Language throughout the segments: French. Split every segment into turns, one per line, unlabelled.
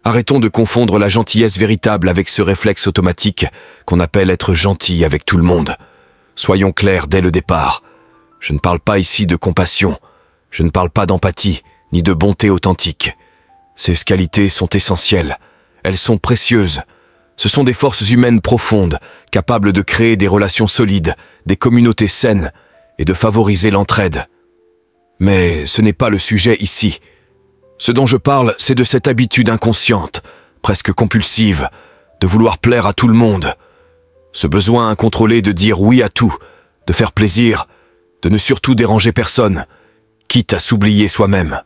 Arrêtons de confondre la gentillesse véritable avec ce réflexe automatique qu'on appelle être gentil avec tout le monde. Soyons clairs dès le départ. Je ne parle pas ici de compassion, je ne parle pas d'empathie, ni de bonté authentique. Ces qualités sont essentielles, elles sont précieuses. Ce sont des forces humaines profondes, capables de créer des relations solides, des communautés saines et de favoriser l'entraide. Mais ce n'est pas le sujet ici. Ce dont je parle, c'est de cette habitude inconsciente, presque compulsive, de vouloir plaire à tout le monde. Ce besoin incontrôlé de dire oui à tout, de faire plaisir, de ne surtout déranger personne, quitte à s'oublier soi-même,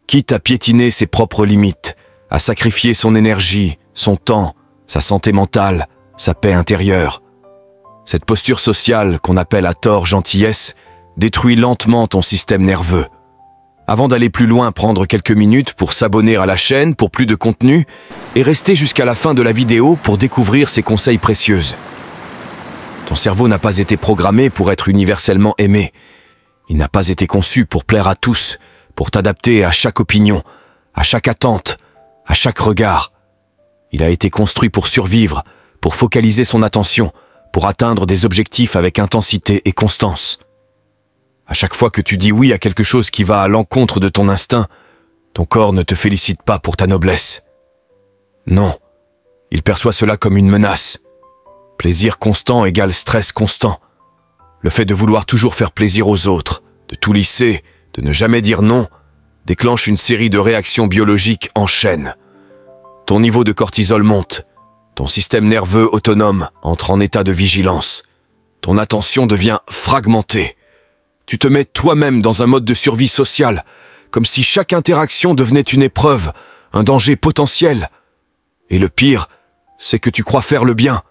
quitte à piétiner ses propres limites, à sacrifier son énergie, son temps, sa santé mentale, sa paix intérieure. Cette posture sociale, qu'on appelle à tort gentillesse, détruit lentement ton système nerveux. Avant d'aller plus loin, prendre quelques minutes pour s'abonner à la chaîne pour plus de contenu et rester jusqu'à la fin de la vidéo pour découvrir ces conseils précieux. Ton cerveau n'a pas été programmé pour être universellement aimé. Il n'a pas été conçu pour plaire à tous, pour t'adapter à chaque opinion, à chaque attente, à chaque regard. Il a été construit pour survivre, pour focaliser son attention, pour atteindre des objectifs avec intensité et constance. À chaque fois que tu dis oui à quelque chose qui va à l'encontre de ton instinct, ton corps ne te félicite pas pour ta noblesse. Non, il perçoit cela comme une menace. Plaisir constant égale stress constant. Le fait de vouloir toujours faire plaisir aux autres, de tout lisser, de ne jamais dire non, déclenche une série de réactions biologiques en chaîne. Ton niveau de cortisol monte, ton système nerveux autonome entre en état de vigilance, ton attention devient fragmentée. Tu te mets toi-même dans un mode de survie sociale, comme si chaque interaction devenait une épreuve, un danger potentiel. Et le pire, c'est que tu crois faire le bien.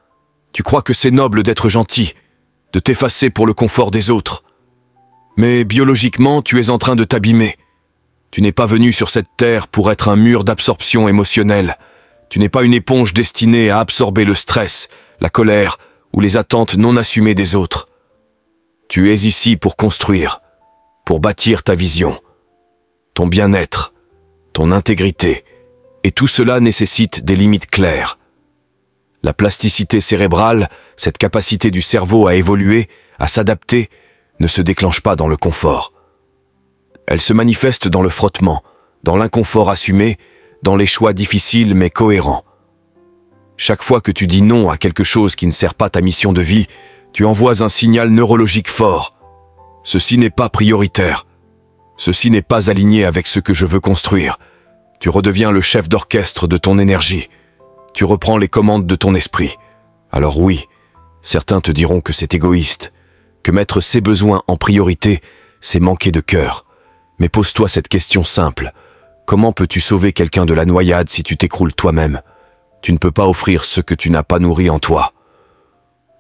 Tu crois que c'est noble d'être gentil, de t'effacer pour le confort des autres. Mais biologiquement, tu es en train de t'abîmer. Tu n'es pas venu sur cette terre pour être un mur d'absorption émotionnelle. Tu n'es pas une éponge destinée à absorber le stress, la colère ou les attentes non assumées des autres. Tu es ici pour construire, pour bâtir ta vision, ton bien-être, ton intégrité, et tout cela nécessite des limites claires. La plasticité cérébrale, cette capacité du cerveau à évoluer, à s'adapter, ne se déclenche pas dans le confort. Elle se manifeste dans le frottement, dans l'inconfort assumé, dans les choix difficiles mais cohérents. Chaque fois que tu dis non à quelque chose qui ne sert pas ta mission de vie, tu envoies un signal neurologique fort. Ceci n'est pas prioritaire. Ceci n'est pas aligné avec ce que je veux construire. Tu redeviens le chef d'orchestre de ton énergie. Tu reprends les commandes de ton esprit. Alors oui, certains te diront que c'est égoïste, que mettre ses besoins en priorité, c'est manquer de cœur. Mais pose-toi cette question simple. Comment peux-tu sauver quelqu'un de la noyade si tu t'écroules toi-même? Tu ne peux pas offrir ce que tu n'as pas nourri en toi.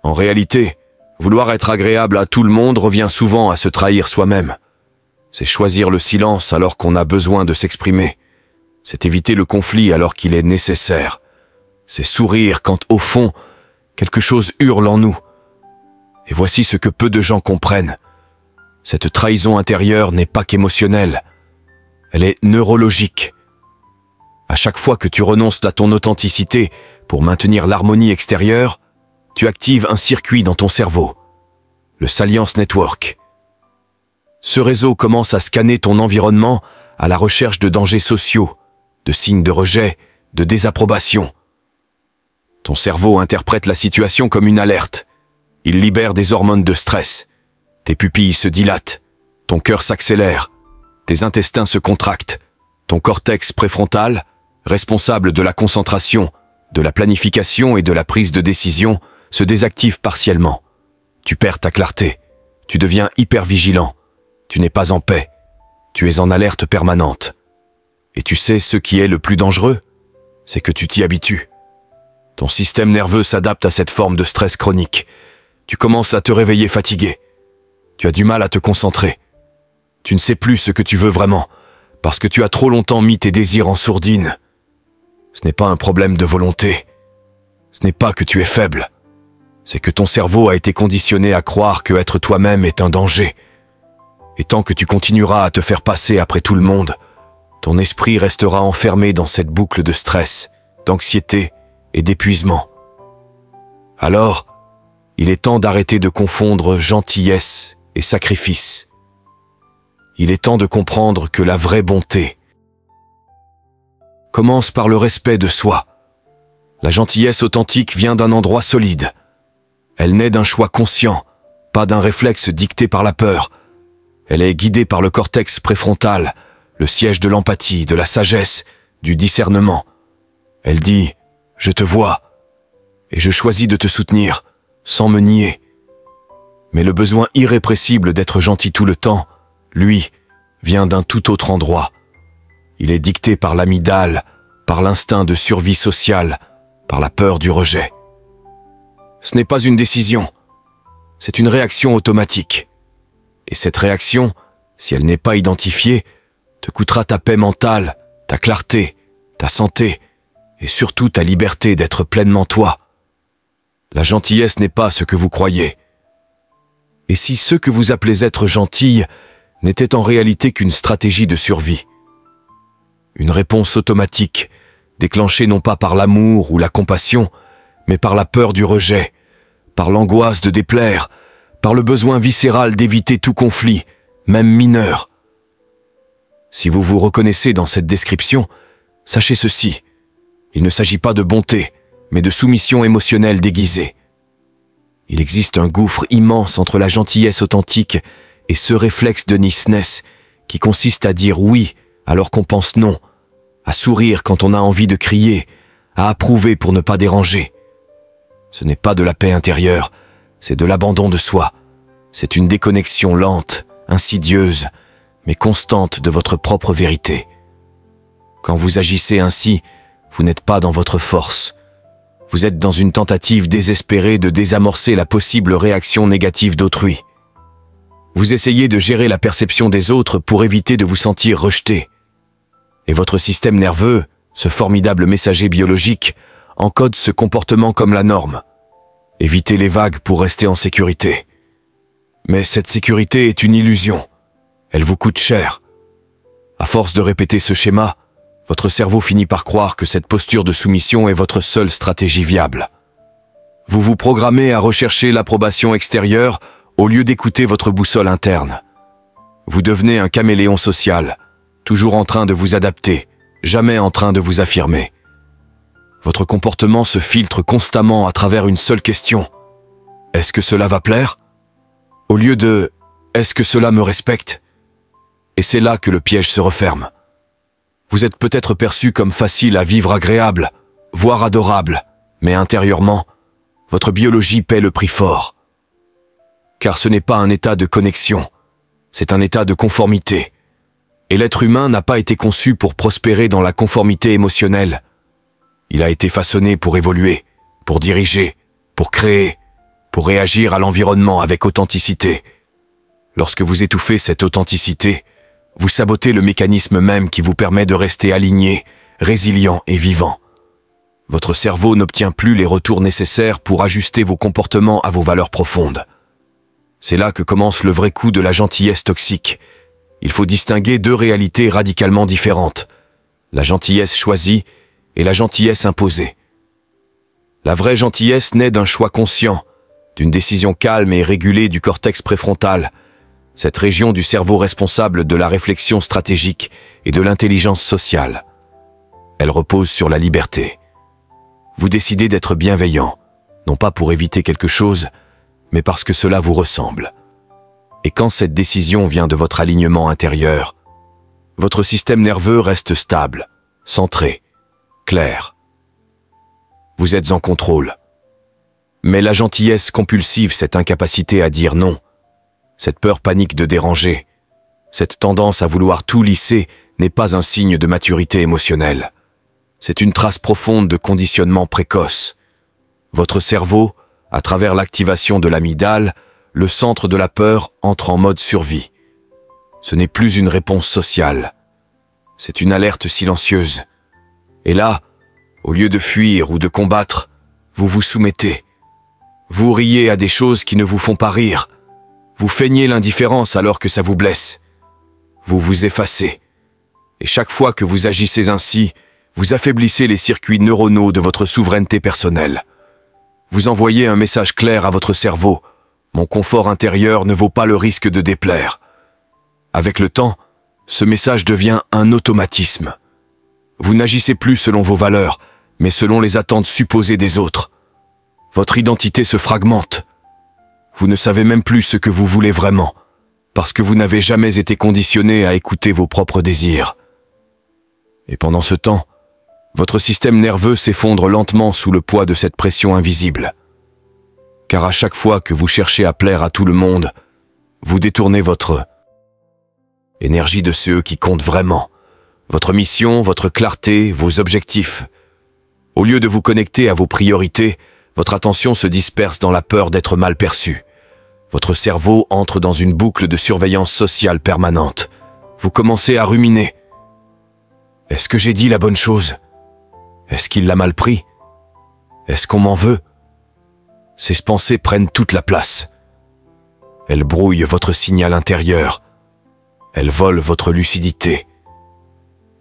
En réalité, vouloir être agréable à tout le monde revient souvent à se trahir soi-même. C'est choisir le silence alors qu'on a besoin de s'exprimer. C'est éviter le conflit alors qu'il est nécessaire. C'est sourire quand, au fond, quelque chose hurle en nous. Et voici ce que peu de gens comprennent. Cette trahison intérieure n'est pas qu'émotionnelle. Elle est neurologique. À chaque fois que tu renonces à ton authenticité pour maintenir l'harmonie extérieure, tu actives un circuit dans ton cerveau, le Salience Network. Ce réseau commence à scanner ton environnement à la recherche de dangers sociaux, de signes de rejet, de désapprobation. Ton cerveau interprète la situation comme une alerte. Il libère des hormones de stress. Tes pupilles se dilatent, ton cœur s'accélère, tes intestins se contractent, ton cortex préfrontal, responsable de la concentration, de la planification et de la prise de décision, se désactive partiellement. Tu perds ta clarté, tu deviens hypervigilant, tu n'es pas en paix, tu es en alerte permanente. Et tu sais ce qui est le plus dangereux? C'est que tu t'y habitues. Ton système nerveux s'adapte à cette forme de stress chronique. Tu commences à te réveiller fatigué. Tu as du mal à te concentrer. Tu ne sais plus ce que tu veux vraiment, parce que tu as trop longtemps mis tes désirs en sourdine. Ce n'est pas un problème de volonté. Ce n'est pas que tu es faible. C'est que ton cerveau a été conditionné à croire que être toi-même est un danger. Et tant que tu continueras à te faire passer après tout le monde, ton esprit restera enfermé dans cette boucle de stress, d'anxiété et d'épuisement. Alors, il est temps d'arrêter de confondre gentillesse et sacrifice. Il est temps de comprendre que la vraie bonté commence par le respect de soi. La gentillesse authentique vient d'un endroit solide. Elle naît d'un choix conscient, pas d'un réflexe dicté par la peur. Elle est guidée par le cortex préfrontal, le siège de l'empathie, de la sagesse, du discernement. Elle dit « Je te vois, et je choisis de te soutenir, sans me nier. » Mais le besoin irrépressible d'être gentil tout le temps, lui, vient d'un tout autre endroit. Il est dicté par l'amygdale, par l'instinct de survie sociale, par la peur du rejet. Ce n'est pas une décision, c'est une réaction automatique. Et cette réaction, si elle n'est pas identifiée, te coûtera ta paix mentale, ta clarté, ta santé, et surtout ta liberté d'être pleinement toi. La gentillesse n'est pas ce que vous croyez. Et si ce que vous appelez être gentille n'était en réalité qu'une stratégie de survie? Une réponse automatique, déclenchée non pas par l'amour ou la compassion, mais par la peur du rejet, par l'angoisse de déplaire, par le besoin viscéral d'éviter tout conflit, même mineur. Si vous vous reconnaissez dans cette description, sachez ceci. Il ne s'agit pas de bonté, mais de soumission émotionnelle déguisée. Il existe un gouffre immense entre la gentillesse authentique et ce réflexe de niceness qui consiste à dire oui alors qu'on pense non, à sourire quand on a envie de crier, à approuver pour ne pas déranger. Ce n'est pas de la paix intérieure, c'est de l'abandon de soi. C'est une déconnexion lente, insidieuse, mais constante de votre propre vérité. Quand vous agissez ainsi, vous n'êtes pas dans votre force. Vous êtes dans une tentative désespérée de désamorcer la possible réaction négative d'autrui. Vous essayez de gérer la perception des autres pour éviter de vous sentir rejeté. Et votre système nerveux, ce formidable messager biologique, encode ce comportement comme la norme. Évitez les vagues pour rester en sécurité. Mais cette sécurité est une illusion. Elle vous coûte cher. À force de répéter ce schéma, votre cerveau finit par croire que cette posture de soumission est votre seule stratégie viable. Vous vous programmez à rechercher l'approbation extérieure au lieu d'écouter votre boussole interne. Vous devenez un caméléon social, toujours en train de vous adapter, jamais en train de vous affirmer. Votre comportement se filtre constamment à travers une seule question. Est-ce que cela va plaire? Au lieu de « Est-ce que cela me respecte ?» Et c'est là que le piège se referme. Vous êtes peut-être perçu comme facile à vivre agréable, voire adorable, mais intérieurement, votre biologie paie le prix fort. Car ce n'est pas un état de connexion, c'est un état de conformité. Et l'être humain n'a pas été conçu pour prospérer dans la conformité émotionnelle. Il a été façonné pour évoluer, pour diriger, pour créer, pour réagir à l'environnement avec authenticité. Lorsque vous étouffez cette authenticité, vous sabotez le mécanisme même qui vous permet de rester aligné, résilient et vivant. Votre cerveau n'obtient plus les retours nécessaires pour ajuster vos comportements à vos valeurs profondes. C'est là que commence le vrai coup de la gentillesse toxique. Il faut distinguer deux réalités radicalement différentes. La gentillesse choisie et la gentillesse imposée. La vraie gentillesse naît d'un choix conscient, d'une décision calme et régulée du cortex préfrontal, cette région du cerveau responsable de la réflexion stratégique et de l'intelligence sociale. Elle repose sur la liberté. Vous décidez d'être bienveillant, non pas pour éviter quelque chose, mais parce que cela vous ressemble. Et quand cette décision vient de votre alignement intérieur, votre système nerveux reste stable, centré, clair. Vous êtes en contrôle. Mais la gentillesse compulsive, cette incapacité à dire non, cette peur panique de déranger, cette tendance à vouloir tout lisser n'est pas un signe de maturité émotionnelle. C'est une trace profonde de conditionnement précoce. Votre cerveau, à travers l'activation de l'amygdale, le centre de la peur entre en mode survie. Ce n'est plus une réponse sociale. C'est une alerte silencieuse. Et là, au lieu de fuir ou de combattre, vous vous soumettez. Vous riez à des choses qui ne vous font pas rire. Vous feignez l'indifférence alors que ça vous blesse. Vous vous effacez. Et chaque fois que vous agissez ainsi, vous affaiblissez les circuits neuronaux de votre souveraineté personnelle. Vous envoyez un message clair à votre cerveau. Mon confort intérieur ne vaut pas le risque de déplaire. Avec le temps, ce message devient un automatisme. Vous n'agissez plus selon vos valeurs, mais selon les attentes supposées des autres. Votre identité se fragmente. Vous ne savez même plus ce que vous voulez vraiment, parce que vous n'avez jamais été conditionné à écouter vos propres désirs. Et pendant ce temps, votre système nerveux s'effondre lentement sous le poids de cette pression invisible. Car à chaque fois que vous cherchez à plaire à tout le monde, vous détournez votre énergie de ceux qui comptent vraiment, votre mission, votre clarté, vos objectifs. Au lieu de vous connecter à vos priorités, votre attention se disperse dans la peur d'être mal perçu. Votre cerveau entre dans une boucle de surveillance sociale permanente. Vous commencez à ruminer. Est-ce que j'ai dit la bonne chose? Est-ce qu'il l'a mal pris? Est-ce qu'on m'en veut? Ces pensées prennent toute la place. Elles brouillent votre signal intérieur. Elles volent votre lucidité.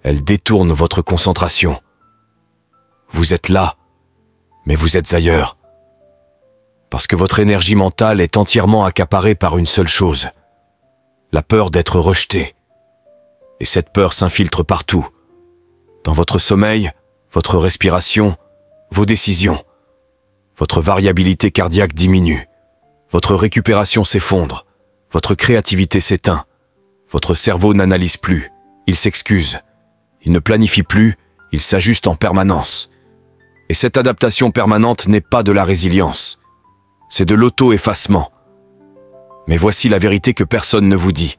Elles détournent votre concentration. Vous êtes là, mais vous êtes ailleurs. Parce que votre énergie mentale est entièrement accaparée par une seule chose, la peur d'être rejeté. Et cette peur s'infiltre partout, dans votre sommeil, votre respiration, vos décisions. Votre variabilité cardiaque diminue, votre récupération s'effondre, votre créativité s'éteint, votre cerveau n'analyse plus, il s'excuse, il ne planifie plus, il s'ajuste en permanence. Et cette adaptation permanente n'est pas de la résilience, c'est de l'auto-effacement. Mais voici la vérité que personne ne vous dit.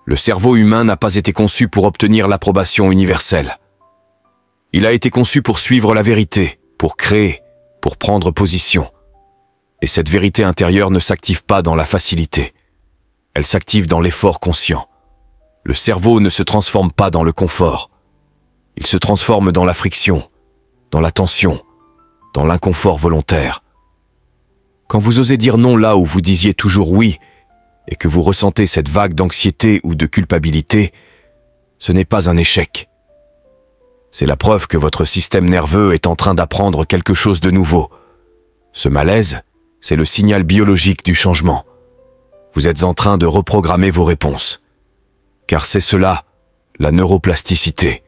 Le cerveau humain n'a pas été conçu pour obtenir l'approbation universelle. Il a été conçu pour suivre la vérité, pour créer, pour prendre position. Et cette vérité intérieure ne s'active pas dans la facilité. Elle s'active dans l'effort conscient. Le cerveau ne se transforme pas dans le confort. Il se transforme dans la friction, dans la tension, dans l'inconfort volontaire. Quand vous osez dire non là où vous disiez toujours oui, et que vous ressentez cette vague d'anxiété ou de culpabilité, ce n'est pas un échec. C'est la preuve que votre système nerveux est en train d'apprendre quelque chose de nouveau. Ce malaise, c'est le signal biologique du changement. Vous êtes en train de reprogrammer vos réponses. Car c'est cela, la neuroplasticité.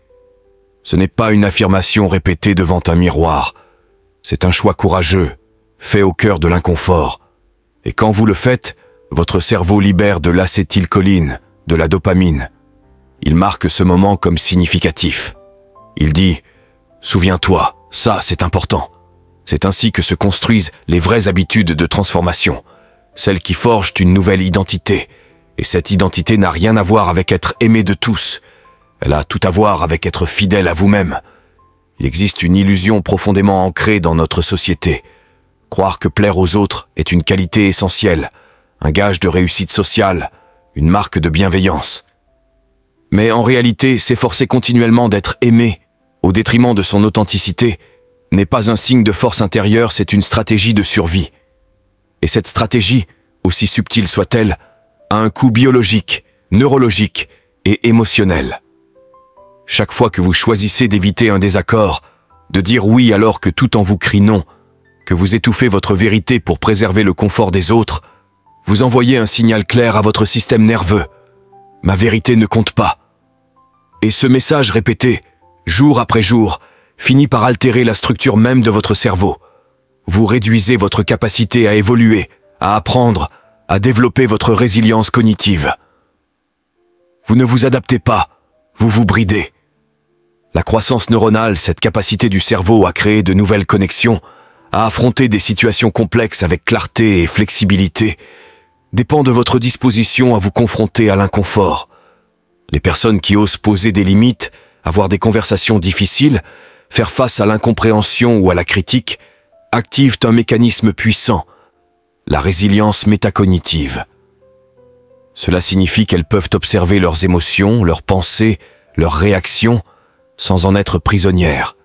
Ce n'est pas une affirmation répétée devant un miroir. C'est un choix courageux, fait au cœur de l'inconfort. Et quand vous le faites, votre cerveau libère de l'acétylcholine, de la dopamine. Il marque ce moment comme significatif. Il dit « Souviens-toi, ça c'est important ». C'est ainsi que se construisent les vraies habitudes de transformation, celles qui forgent une nouvelle identité. Et cette identité n'a rien à voir avec être aimé de tous. Elle a tout à voir avec être fidèle à vous-même. Il existe une illusion profondément ancrée dans notre société. Croire que plaire aux autres est une qualité essentielle, un gage de réussite sociale, une marque de bienveillance. Mais en réalité, s'efforcer continuellement d'être aimé, au détriment de son authenticité, n'est pas un signe de force intérieure, c'est une stratégie de survie. Et cette stratégie, aussi subtile soit-elle, a un coût biologique, neurologique et émotionnel. Chaque fois que vous choisissez d'éviter un désaccord, de dire oui alors que tout en vous crie non, que vous étouffez votre vérité pour préserver le confort des autres, vous envoyez un signal clair à votre système nerveux. Ma vérité ne compte pas. Et ce message répété, jour après jour, finit par altérer la structure même de votre cerveau. Vous réduisez votre capacité à évoluer, à apprendre, à développer votre résilience cognitive. Vous ne vous adaptez pas, vous vous bridez. La croissance neuronale, cette capacité du cerveau à créer de nouvelles connexions, à affronter des situations complexes avec clarté et flexibilité, dépend de votre disposition à vous confronter à l'inconfort. Les personnes qui osent poser des limites, avoir des conversations difficiles, faire face à l'incompréhension ou à la critique, activent un mécanisme puissant, la résilience métacognitive. Cela signifie qu'elles peuvent observer leurs émotions, leurs pensées, leurs réactions, sans en être prisonnières.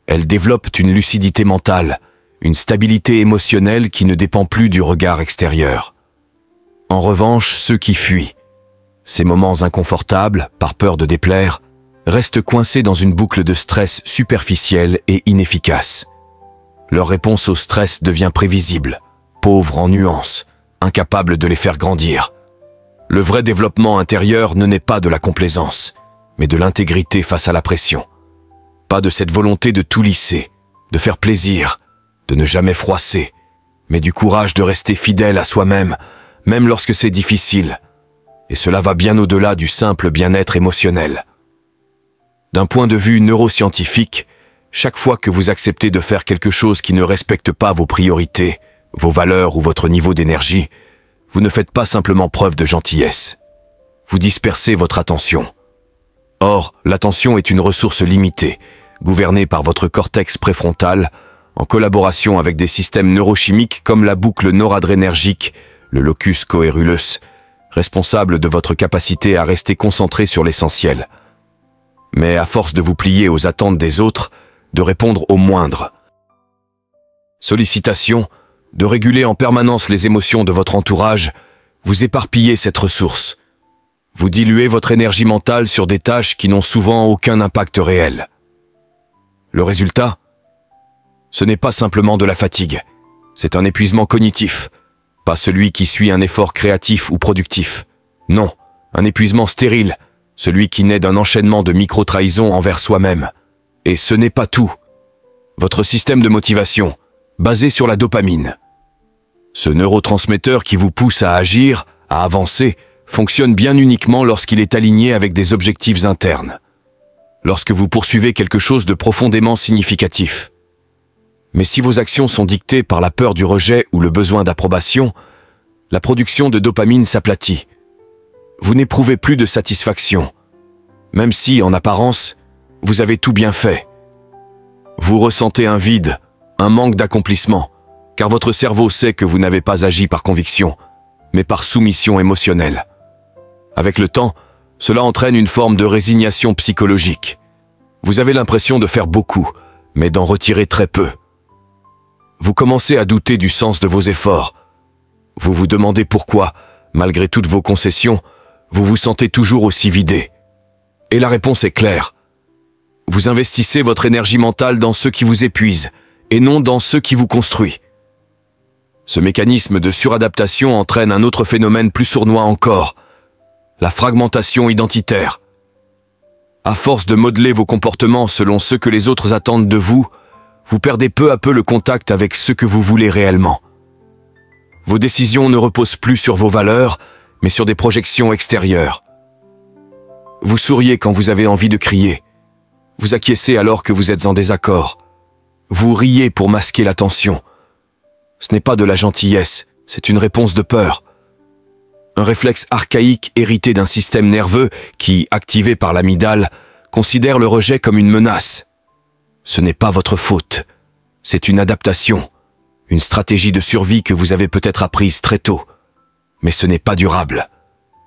Elles développent une lucidité mentale, une stabilité émotionnelle qui ne dépend plus du regard extérieur. En revanche, ceux qui fuient, Ces moments inconfortables, par peur de déplaire, restent coincés dans une boucle de stress superficielle et inefficace. Leur réponse au stress devient prévisible, pauvre en nuances, incapable de les faire grandir. Le vrai développement intérieur ne naît pas de la complaisance, mais de l'intégrité face à la pression. Pas de cette volonté de tout lisser, de faire plaisir, de ne jamais froisser, mais du courage de rester fidèle à soi-même, même lorsque c'est difficile. Et cela va bien au-delà du simple bien-être émotionnel. D'un point de vue neuroscientifique, chaque fois que vous acceptez de faire quelque chose qui ne respecte pas vos priorités, vos valeurs ou votre niveau d'énergie, vous ne faites pas simplement preuve de gentillesse. Vous dispersez votre attention. Or, l'attention est une ressource limitée, gouvernée par votre cortex préfrontal, en collaboration avec des systèmes neurochimiques comme la boucle noradrénergique, le locus coeruleus, responsable de votre capacité à rester concentré sur l'essentiel. Mais à force de vous plier aux attentes des autres, de répondre aux moindres sollicitations, de réguler en permanence les émotions de votre entourage, vous éparpillez cette ressource. Vous diluez votre énergie mentale sur des tâches qui n'ont souvent aucun impact réel. Le résultat ? Ce n'est pas simplement de la fatigue, c'est un épuisement cognitif, pas celui qui suit un effort créatif ou productif. Non, un épuisement stérile, celui qui naît d'un enchaînement de micro-trahisons envers soi-même. Et ce n'est pas tout. Votre système de motivation, basé sur la dopamine. Ce neurotransmetteur qui vous pousse à agir, à avancer, fonctionne bien uniquement lorsqu'il est aligné avec des objectifs internes. Lorsque vous poursuivez quelque chose de profondément significatif. Mais si vos actions sont dictées par la peur du rejet ou le besoin d'approbation, la production de dopamine s'aplatit. Vous n'éprouvez plus de satisfaction, même si, en apparence, vous avez tout bien fait. Vous ressentez un vide, un manque d'accomplissement, car votre cerveau sait que vous n'avez pas agi par conviction, mais par soumission émotionnelle. Avec le temps, cela entraîne une forme de résignation psychologique. Vous avez l'impression de faire beaucoup, mais d'en retirer très peu. Vous commencez à douter du sens de vos efforts. Vous vous demandez pourquoi, malgré toutes vos concessions, vous vous sentez toujours aussi vidé. Et la réponse est claire. Vous investissez votre énergie mentale dans ceux qui vous épuisent, et non dans ceux qui vous construisent. Ce mécanisme de suradaptation entraîne un autre phénomène plus sournois encore, la fragmentation identitaire. À force de modeler vos comportements selon ce que les autres attendent de vous, vous perdez peu à peu le contact avec ce que vous voulez réellement. Vos décisions ne reposent plus sur vos valeurs, mais sur des projections extérieures. Vous souriez quand vous avez envie de crier. Vous acquiescez alors que vous êtes en désaccord. Vous riez pour masquer la tension. Ce n'est pas de la gentillesse, c'est une réponse de peur. Un réflexe archaïque hérité d'un système nerveux qui, activé par l'amygdale, considère le rejet comme une menace. Ce n'est pas votre faute. C'est une adaptation, une stratégie de survie que vous avez peut-être apprise très tôt. Mais ce n'est pas durable,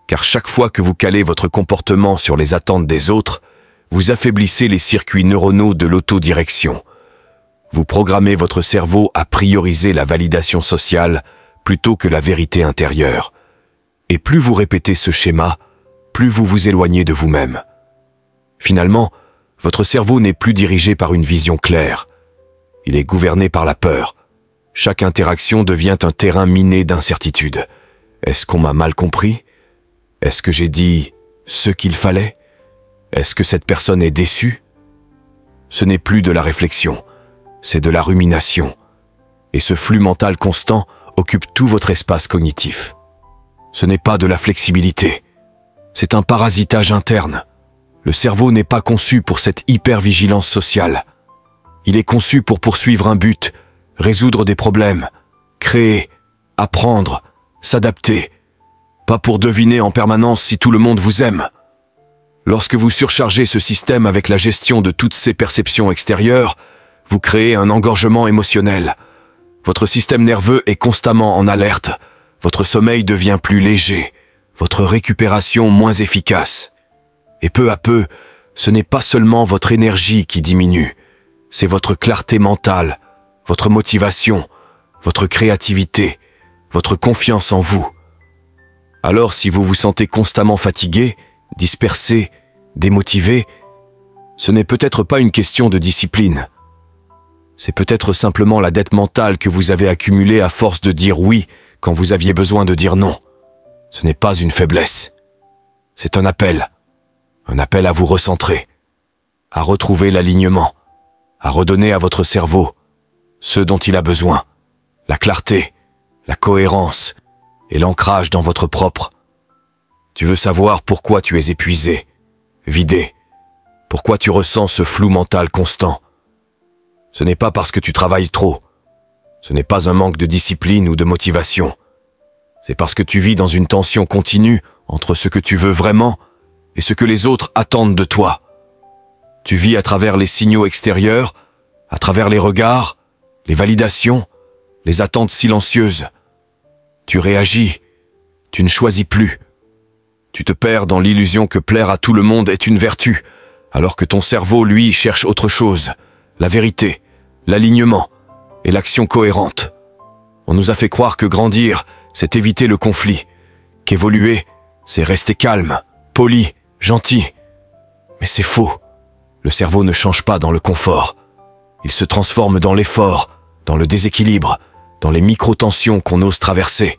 car chaque fois que vous calez votre comportement sur les attentes des autres, vous affaiblissez les circuits neuronaux de l'autodirection. Vous programmez votre cerveau à prioriser la validation sociale plutôt que la vérité intérieure. Et plus vous répétez ce schéma, plus vous vous éloignez de vous-même. Finalement, votre cerveau n'est plus dirigé par une vision claire. Il est gouverné par la peur. Chaque interaction devient un terrain miné d'incertitude. Est-ce qu'on m'a mal compris? Est-ce que j'ai dit ce qu'il fallait? Est-ce que cette personne est déçue? Ce n'est plus de la réflexion, c'est de la rumination. Et ce flux mental constant occupe tout votre espace cognitif. Ce n'est pas de la flexibilité, c'est un parasitage interne. Le cerveau n'est pas conçu pour cette hypervigilance sociale. Il est conçu pour poursuivre un but, résoudre des problèmes, créer, apprendre, s'adapter. Pas pour deviner en permanence si tout le monde vous aime. Lorsque vous surchargez ce système avec la gestion de toutes ces perceptions extérieures, vous créez un engorgement émotionnel. Votre système nerveux est constamment en alerte. Votre sommeil devient plus léger, votre récupération moins efficace. Et peu à peu, ce n'est pas seulement votre énergie qui diminue, c'est votre clarté mentale, votre motivation, votre créativité, votre confiance en vous. Alors si vous vous sentez constamment fatigué, dispersé, démotivé, ce n'est peut-être pas une question de discipline. C'est peut-être simplement la dette mentale que vous avez accumulée à force de dire oui quand vous aviez besoin de dire non. Ce n'est pas une faiblesse. C'est un appel à vous recentrer, à retrouver l'alignement, à redonner à votre cerveau ce dont il a besoin, la clarté, la cohérence et l'ancrage dans votre propre. Tu veux savoir pourquoi tu es épuisé, vidé, pourquoi tu ressens ce flou mental constant. Ce n'est pas parce que tu travailles trop, ce n'est pas un manque de discipline ou de motivation. C'est parce que tu vis dans une tension continue entre ce que tu veux vraiment et ce que les autres attendent de toi. Tu vis à travers les signaux extérieurs, à travers les regards, les validations, les attentes silencieuses. Tu réagis, tu ne choisis plus. Tu te perds dans l'illusion que plaire à tout le monde est une vertu, alors que ton cerveau, lui, cherche autre chose, la vérité, l'alignement et l'action cohérente. On nous a fait croire que grandir, c'est éviter le conflit, qu'évoluer, c'est rester calme, poli, gentil. Mais c'est faux. Le cerveau ne change pas dans le confort. Il se transforme dans l'effort, dans le déséquilibre, dans les micro-tensions qu'on ose traverser.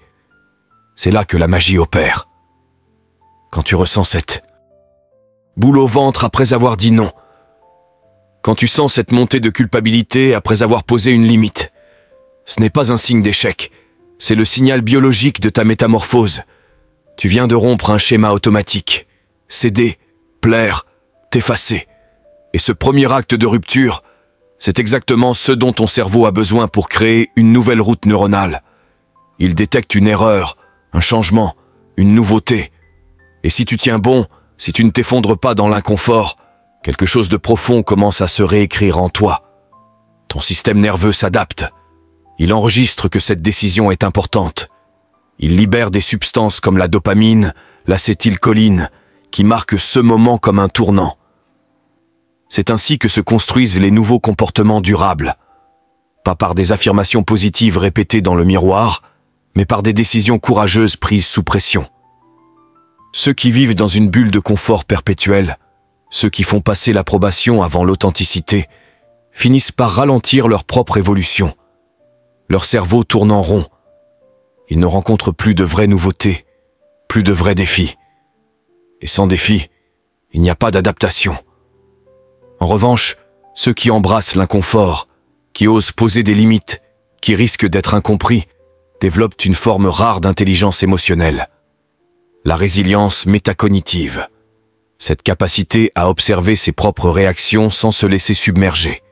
C'est là que la magie opère. Quand tu ressens cette boule au ventre après avoir dit non, quand tu sens cette montée de culpabilité après avoir posé une limite, ce n'est pas un signe d'échec, c'est le signal biologique de ta métamorphose. Tu viens de rompre un schéma automatique, céder, plaire, t'effacer. Et ce premier acte de rupture, c'est exactement ce dont ton cerveau a besoin pour créer une nouvelle route neuronale. Il détecte une erreur, un changement, une nouveauté. Et si tu tiens bon, si tu ne t'effondres pas dans l'inconfort, quelque chose de profond commence à se réécrire en toi. Ton système nerveux s'adapte. Il enregistre que cette décision est importante. Il libère des substances comme la dopamine, l'acétylcholine, qui marquent ce moment comme un tournant. C'est ainsi que se construisent les nouveaux comportements durables. Pas par des affirmations positives répétées dans le miroir, mais par des décisions courageuses prises sous pression. Ceux qui vivent dans une bulle de confort perpétuel, ceux qui font passer l'approbation avant l'authenticité, finissent par ralentir leur propre évolution. Leur cerveau tourne en rond. Ils ne rencontrent plus de vraies nouveautés, plus de vrais défis. Et sans défi, il n'y a pas d'adaptation. En revanche, ceux qui embrassent l'inconfort, qui osent poser des limites, qui risquent d'être incompris, développent une forme rare d'intelligence émotionnelle. La résilience métacognitive. Cette capacité à observer ses propres réactions sans se laisser submerger.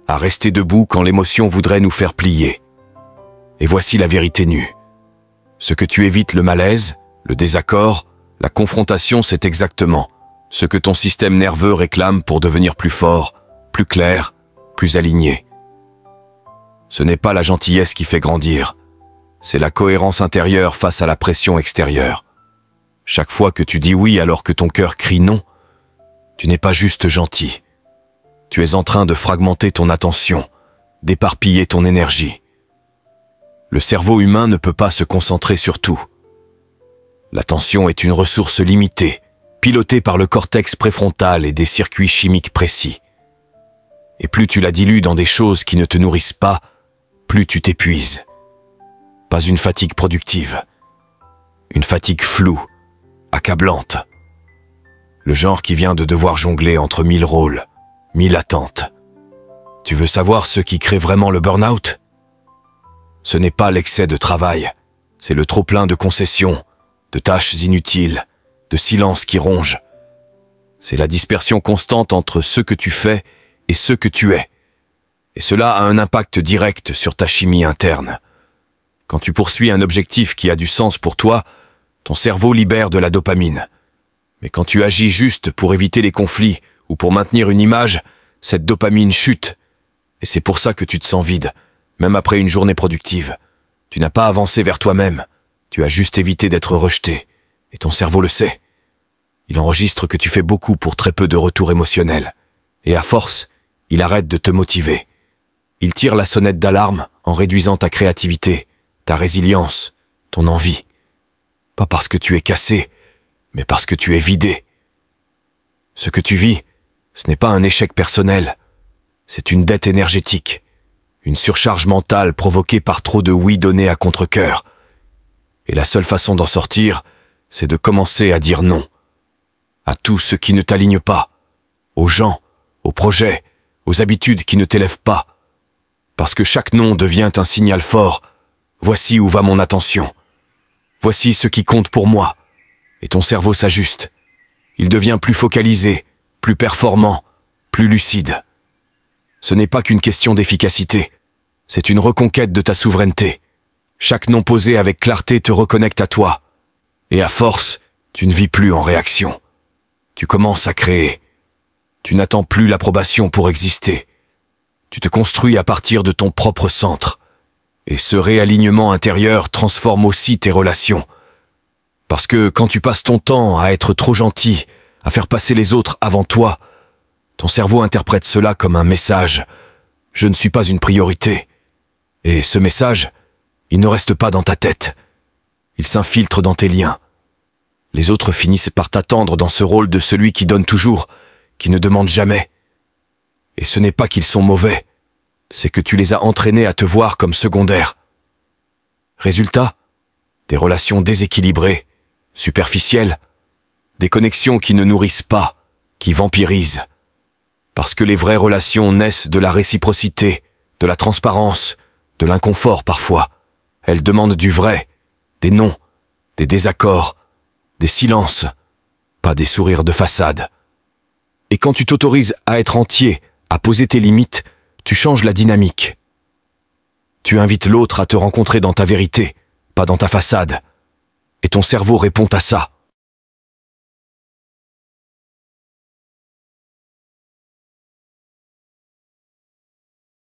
À rester debout quand l'émotion voudrait nous faire plier. Et voici la vérité nue. Ce que tu évites, le malaise, le désaccord, la confrontation, c'est exactement ce que ton système nerveux réclame pour devenir plus fort, plus clair, plus aligné. Ce n'est pas la gentillesse qui fait grandir, c'est la cohérence intérieure face à la pression extérieure. Chaque fois que tu dis oui alors que ton cœur crie non, tu n'es pas juste gentil. Tu es en train de fragmenter ton attention, d'éparpiller ton énergie. Le cerveau humain ne peut pas se concentrer sur tout. L'attention est une ressource limitée, pilotée par le cortex préfrontal et des circuits chimiques précis. Et plus tu la dilues dans des choses qui ne te nourrissent pas, plus tu t'épuises. Pas une fatigue productive, une fatigue floue, accablante. Le genre qui vient de devoir jongler entre 1000 rôles, 1000 attentes. Tu veux savoir ce qui crée vraiment le burn-out? Ce n'est pas l'excès de travail, c'est le trop-plein de concessions, de tâches inutiles, de silence qui ronge. C'est la dispersion constante entre ce que tu fais et ce que tu es. Et cela a un impact direct sur ta chimie interne. Quand tu poursuis un objectif qui a du sens pour toi, ton cerveau libère de la dopamine. Mais quand tu agis juste pour éviter les conflits ou pour maintenir une image, cette dopamine chute. Et c'est pour ça que tu te sens vide, même après une journée productive. Tu n'as pas avancé vers toi-même, tu as juste évité d'être rejeté. Et ton cerveau le sait. Il enregistre que tu fais beaucoup pour très peu de retour émotionnel. Et à force, il arrête de te motiver. Il tire la sonnette d'alarme en réduisant ta créativité, ta résilience, ton envie. Pas parce que tu es cassé, mais parce que tu es vidé. Ce que tu vis, ce n'est pas un échec personnel, c'est une dette énergétique, une surcharge mentale provoquée par trop de oui donnés à contre-cœur. Et la seule façon d'en sortir, c'est de commencer à dire non. À tout ce qui ne t'aligne pas, aux gens, aux projets, aux habitudes qui ne t'élèvent pas. Parce que chaque non devient un signal fort. Voici où va mon attention. Voici ce qui compte pour moi. Et ton cerveau s'ajuste. Il devient plus focalisé, plus performant, plus lucide. Ce n'est pas qu'une question d'efficacité. C'est une reconquête de ta souveraineté. Chaque non posé avec clarté te reconnecte à toi. Et à force, tu ne vis plus en réaction. Tu commences à créer. Tu n'attends plus l'approbation pour exister. Tu te construis à partir de ton propre centre. Et ce réalignement intérieur transforme aussi tes relations. Parce que quand tu passes ton temps à être trop gentil, à faire passer les autres avant toi, ton cerveau interprète cela comme un message. Je ne suis pas une priorité. Et ce message, il ne reste pas dans ta tête. Il s'infiltre dans tes liens. Les autres finissent par t'attendre dans ce rôle de celui qui donne toujours, qui ne demande jamais. Et ce n'est pas qu'ils sont mauvais, c'est que tu les as entraînés à te voir comme secondaire. Résultat, des relations déséquilibrées, superficielles, des connexions qui ne nourrissent pas, qui vampirisent. Parce que les vraies relations naissent de la réciprocité, de la transparence, de l'inconfort parfois. Elles demandent du vrai, des noms, des désaccords, des silences, pas des sourires de façade. Et quand tu t'autorises à être entier, à poser tes limites, tu changes la dynamique. Tu invites l'autre à te rencontrer dans ta vérité, pas dans ta façade. Et ton cerveau répond à ça.